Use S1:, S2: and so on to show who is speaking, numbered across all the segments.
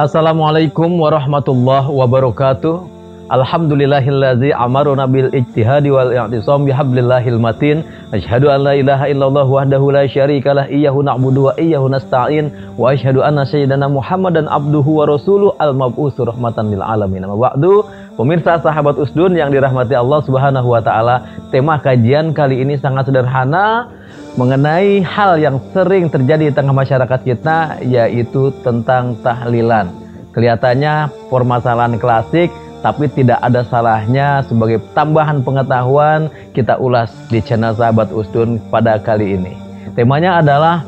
S1: Assalamualaikum warahmatullahi wabarakatuh. Alhamdulillahillazi amaruna bil ijtihadi wal i'tisam bihablillahil matin. Asyhadu an la ilaha illallah wahdahu la syarikalah iyyahu na'budu wa iyyahu nasta'in. Wa asyhadu anna sayyidana Muhammadan abduhu wa rasuluh al-mab'utsur rahmatan lil alamin. Amma ba'du. Pemirsa sahabat Usdun yang dirahmati Allah Subhanahu wa taala, tema kajian kali ini sangat sederhana mengenai hal yang sering terjadi di tengah masyarakat kita, yaitu tentang tahlilan. Kelihatannya permasalahan klasik, tapi tidak ada salahnya sebagai tambahan pengetahuan kita ulas di channel Sahabat Usdun pada kali ini. Temanya adalah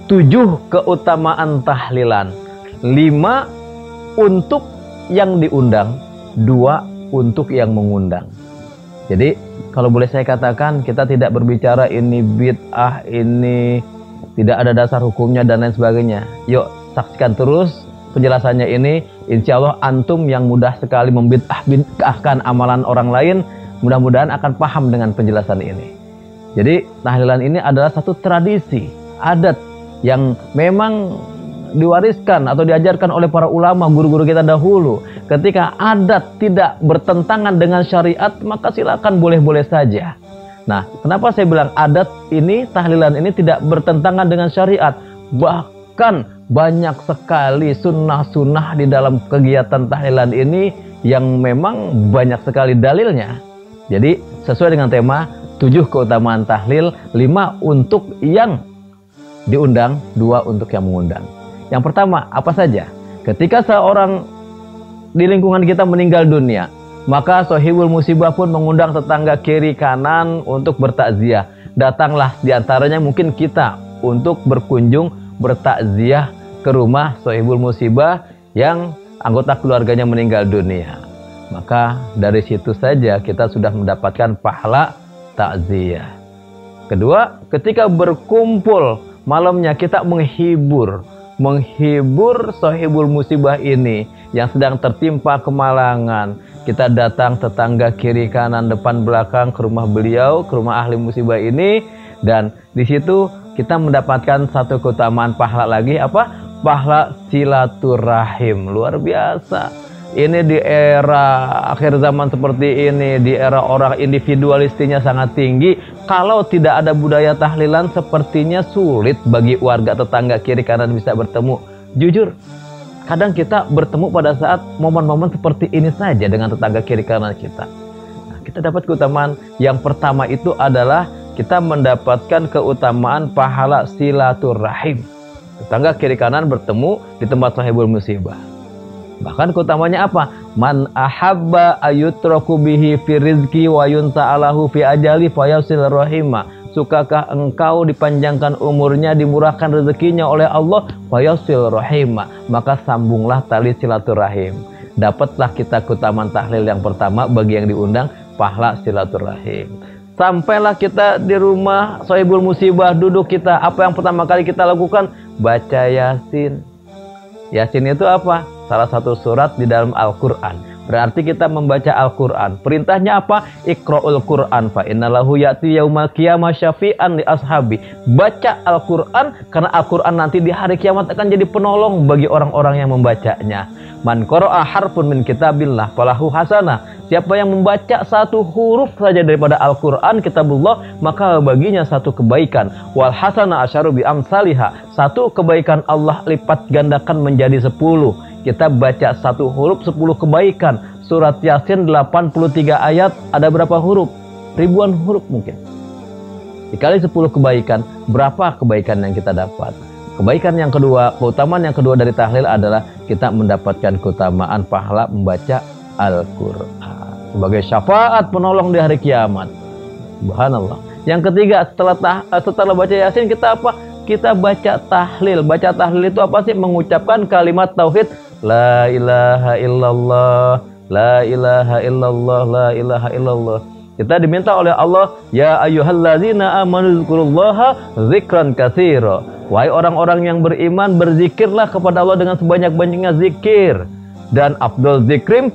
S1: 7 keutamaan tahlilan. 5 untuk yang diundang, 2 untuk yang mengundang. Jadi kalau boleh saya katakan, kita tidak berbicara ini bid'ah, ini tidak ada dasar hukumnya dan lain sebagainya. Yuk saksikan terus penjelasannya ini. Insya Allah antum yang mudah sekali membid'ahkan amalan orang lain, mudah-mudahan akan paham dengan penjelasan ini. Jadi tahlilan ini adalah satu tradisi, adat yang memang diwariskan atau diajarkan oleh para ulama, guru-guru kita dahulu. Ketika adat tidak bertentangan dengan syariat, maka silakan boleh-boleh saja. Nah, kenapa saya bilang adat ini, tahlilan ini tidak bertentangan dengan syariat? Bahkan banyak sekali sunnah-sunnah di dalam kegiatan tahlilan ini yang memang banyak sekali dalilnya. Jadi sesuai dengan tema 7 keutamaan tahlil, 5 untuk yang diundang, 2 untuk yang mengundang. Yang pertama, apa saja? Ketika seorang di lingkungan kita meninggal dunia, maka sohibul musibah pun mengundang tetangga kiri kanan untuk bertakziah. Datanglah diantaranya mungkin kita untuk berkunjung bertakziah ke rumah sohibul musibah yang anggota keluarganya meninggal dunia. Maka dari situ saja kita sudah mendapatkan pahala takziah. Kedua, ketika berkumpul malamnya kita menghibur sohibul musibah ini yang sedang tertimpa kemalangan. Kita datang tetangga kiri kanan depan belakang ke rumah beliau, ke rumah ahli musibah ini, dan di situ kita mendapatkan satu keutamaan pahala lagi, apa? Pahala silaturahim. Luar biasa. Ini di era akhir zaman seperti ini, di era orang individualistinya sangat tinggi. Kalau tidak ada budaya tahlilan, sepertinya sulit bagi warga tetangga kiri kanan bisa bertemu. Jujur, kadang kita bertemu pada saat momen-momen seperti ini saja dengan tetangga kiri kanan kita. Nah, kita dapat keutamaan. Yang pertama itu adalah kita mendapatkan keutamaan pahala silaturahim. Tetangga kiri kanan bertemu di tempat sahibul musibah. Bahkan keutamanya apa? Man ahabba ayutraku bihi fi rizki wa yunsa'alahu fi ajali fayasil rahimah. Sukakah engkau dipanjangkan umurnya, dimurahkan rezekinya oleh Allah, fayasil rahimah, maka sambunglah tali silaturahim. Dapatlah kita keutamaan tahlil yang pertama bagi yang diundang, pahala silaturahim. Sampailah kita di rumah sahibul musibah, duduk kita, apa yang pertama kali kita lakukan? Baca Yasin. Yasin itu apa? Salah satu surat di dalam Al-Quran. Berarti kita membaca Al-Quran. Perintahnya apa? Iqra'ul Quran fa innalahu ya'ti yaumal qiyamah syafi'an li ashabi. Baca Al-Quran, karena Al-Quran nanti di hari kiamat akan jadi penolong bagi orang-orang yang membacanya. Man qara'a harfun min kitabillah falahu hasanah. Siapa yang membaca satu huruf saja daripada Al-Quran, kitabullah, maka baginya satu kebaikan. Wal hasanah asyaru bi amsalihah. Satu kebaikan Allah lipat gandakan menjadi 10. Kita baca satu huruf 10 kebaikan. Surat Yasin 83 ayat, ada berapa huruf? Ribuan huruf mungkin. Dikali 10 kebaikan, berapa kebaikan yang kita dapat? Kebaikan yang kedua, keutamaan yang kedua dari tahlil adalah kita mendapatkan keutamaan pahala membaca Al-Quran sebagai syafaat penolong di hari kiamat. Subhanallah. Yang ketiga, setelah baca Yasin, kita apa? Kita baca tahlil. Baca tahlil itu apa sih? Mengucapkan kalimat tauhid. La ilaha illallah, la ilaha illallah, la ilaha illallah. Kita diminta oleh Allah, ya ayyuhalladzina amanu dzkurullaha dzikran katsira. Wahai orang-orang yang beriman, berzikirlah kepada Allah dengan sebanyak-banyaknya zikir. Dan afdol zikri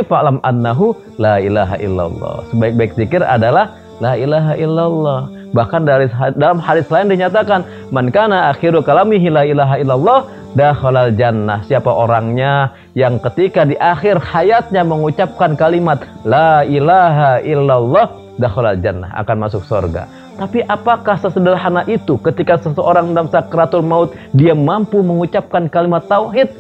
S1: fa'lam annahu la ilaha illallah. Sebaik-baik zikir adalah la ilaha illallah. Bahkan dalam hadis lain dinyatakan, man kana akhiru kalamihi la ilaha illallah dakhalal jannah. Siapa orangnya yang ketika di akhir hayatnya mengucapkan kalimat la ilaha illallah, dakhalal jannah, akan masuk surga. Tapi apakah sesederhana itu ketika seseorang dalam sakratul maut dia mampu mengucapkan kalimat tauhid?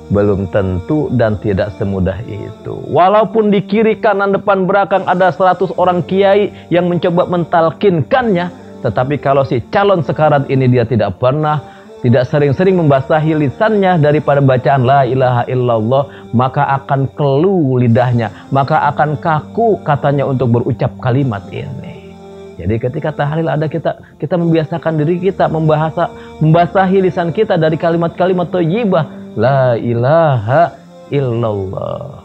S1: Belum tentu dan tidak semudah itu. Walaupun di kiri kanan depan belakang ada 100 orang kiai yang mencoba mentalkinkannya, tetapi kalau si calon sekarat ini dia tidak sering-sering membasahi lisannya daripada bacaan la ilaha illallah, maka akan keluh lidahnya, maka akan kaku katanya untuk berucap kalimat ini. Jadi ketika tahlil ada kita membiasakan diri kita membasahi lisan kita dari kalimat-kalimat thayyibah la ilaha illallah.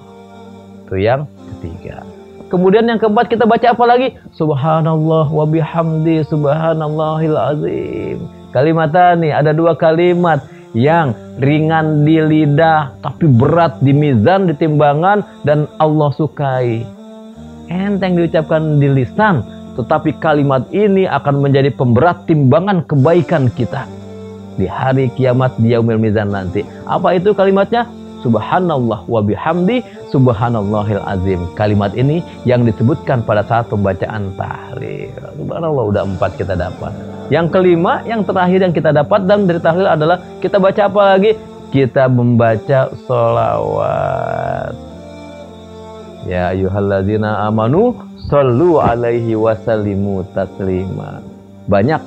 S1: Itu yang ketiga. Kemudian yang keempat kita baca apa lagi? Subhanallah wa bihamdi subhanallahil azim. Kalimatani, ada 2 kalimat yang ringan di lidah tapi berat di mizan, di timbangan, dan Allah sukai. Enteng diucapkan di lisan, tetapi kalimat ini akan menjadi pemberat timbangan kebaikan kita di hari kiamat, di yaumil mizan nanti. Apa itu kalimatnya? Subhanallah wa bihamdi subhanallahil azim. Kalimat ini yang disebutkan pada saat pembacaan tahlil. Subhanallah, udah 4 kita dapat. Yang kelima, yang terakhir yang kita dapat dan dari tahlil adalah kita baca apa lagi? Kita membaca sholawat. Ya ayyuhalladzina amanu shollu alaihi wasallimu taslima. Banyak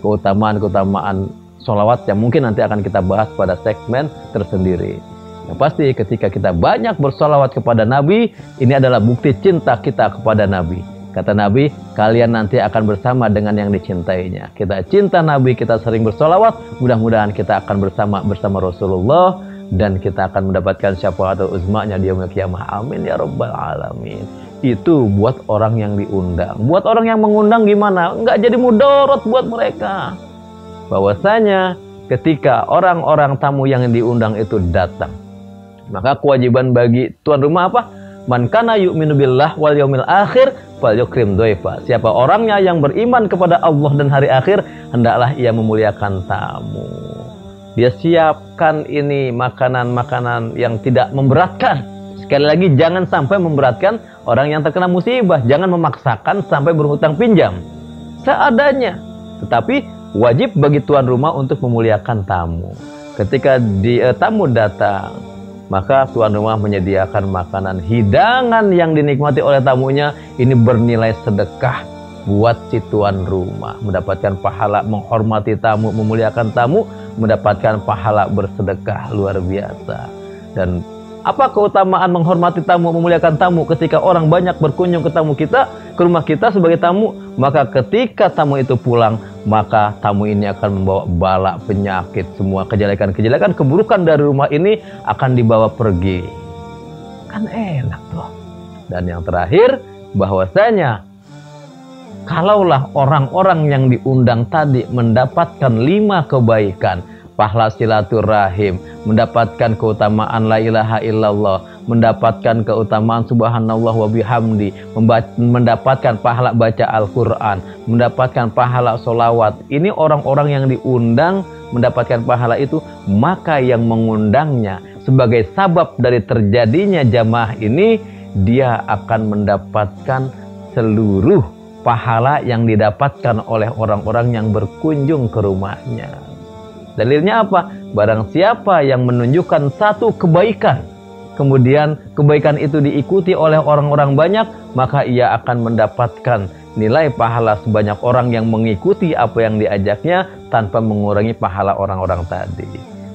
S1: keutamaan sholawat yang mungkin nanti akan kita bahas pada segmen tersendiri. Yang pasti ketika kita banyak bersolawat kepada Nabi, ini adalah bukti cinta kita kepada Nabi. Kata Nabi, kalian nanti akan bersama dengan yang dicintainya. Kita cinta Nabi, kita sering bersolawat, mudah-mudahan kita akan bersama Rasulullah, dan kita akan mendapatkan syafaatul uzmanya di yaumil qiyamah. Amin ya rabbal alamin. Itu buat orang yang diundang. Buat orang yang mengundang gimana? Enggak jadi mudarat buat mereka. Bahwasanya ketika orang-orang tamu yang diundang itu datang, maka kewajiban bagi tuan rumah apa? Man kana yu'minu billah wal yaumil akhir falyukrim dhaifa. Siapa orangnya yang beriman kepada Allah dan hari akhir, hendaklah ia memuliakan tamu. Dia siapkan ini makanan-makanan yang tidak memberatkan. Sekali lagi, jangan sampai memberatkan orang yang terkena musibah. Jangan memaksakan sampai berhutang pinjam. Seadanya. Tetapi wajib bagi tuan rumah untuk memuliakan tamu. Ketika tamu datang, maka tuan rumah menyediakan makanan hidangan yang dinikmati oleh tamunya. Ini bernilai sedekah buat si tuan rumah. Mendapatkan pahala menghormati tamu, memuliakan tamu, mendapatkan pahala bersedekah luar biasa. Dan apa keutamaan menghormati tamu, memuliakan tamu ketika orang banyak berkunjung ke rumah kita sebagai tamu? Maka ketika tamu itu pulang, maka tamu ini akan membawa bala, penyakit, semua kejelekan-kejelekan, keburukan dari rumah ini akan dibawa pergi. Kan enak tuh. Dan yang terakhir, bahwasanya kalaulah orang-orang yang diundang tadi mendapatkan 5 kebaikan, pahala silaturahim, mendapatkan keutamaan la ilaha illallah, mendapatkan keutamaan subhanallah wa bihamdi, mendapatkan pahala baca Al-Quran, mendapatkan pahala solawat. Ini orang-orang yang diundang mendapatkan pahala itu, maka yang mengundangnya sebagai sabab dari terjadinya jamaah ini, dia akan mendapatkan seluruh pahala yang didapatkan oleh orang-orang yang berkunjung ke rumahnya. Dalilnya apa? Barang siapa yang menunjukkan satu kebaikan, kemudian kebaikan itu diikuti oleh orang-orang banyak, maka ia akan mendapatkan nilai pahala sebanyak orang yang mengikuti apa yang diajaknya tanpa mengurangi pahala orang-orang tadi.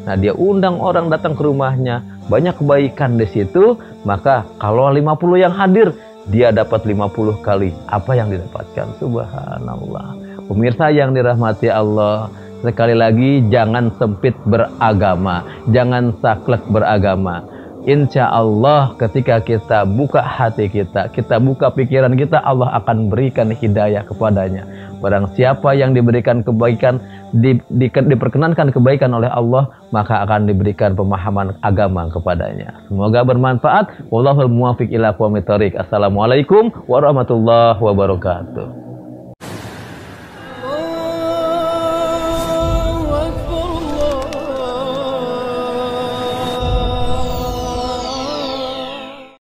S1: Nah, dia undang orang datang ke rumahnya, banyak kebaikan di situ, maka kalau 50 yang hadir, dia dapat 50 kali apa yang didapatkan. Subhanallah. Pemirsa yang dirahmati Allah, sekali lagi jangan sempit beragama, jangan saklek beragama. Insya Allah ketika kita buka hati kita buka pikiran kita, Allah akan berikan hidayah kepadanya. Barang siapa yang diberikan kebaikan, diperkenankan kebaikan oleh Allah, maka akan diberikan pemahaman agama kepadanya. Semoga bermanfaat. Wallahul muwaffiq ila aqwamit thoriq. Assalamualaikum warahmatullahi wabarakatuh.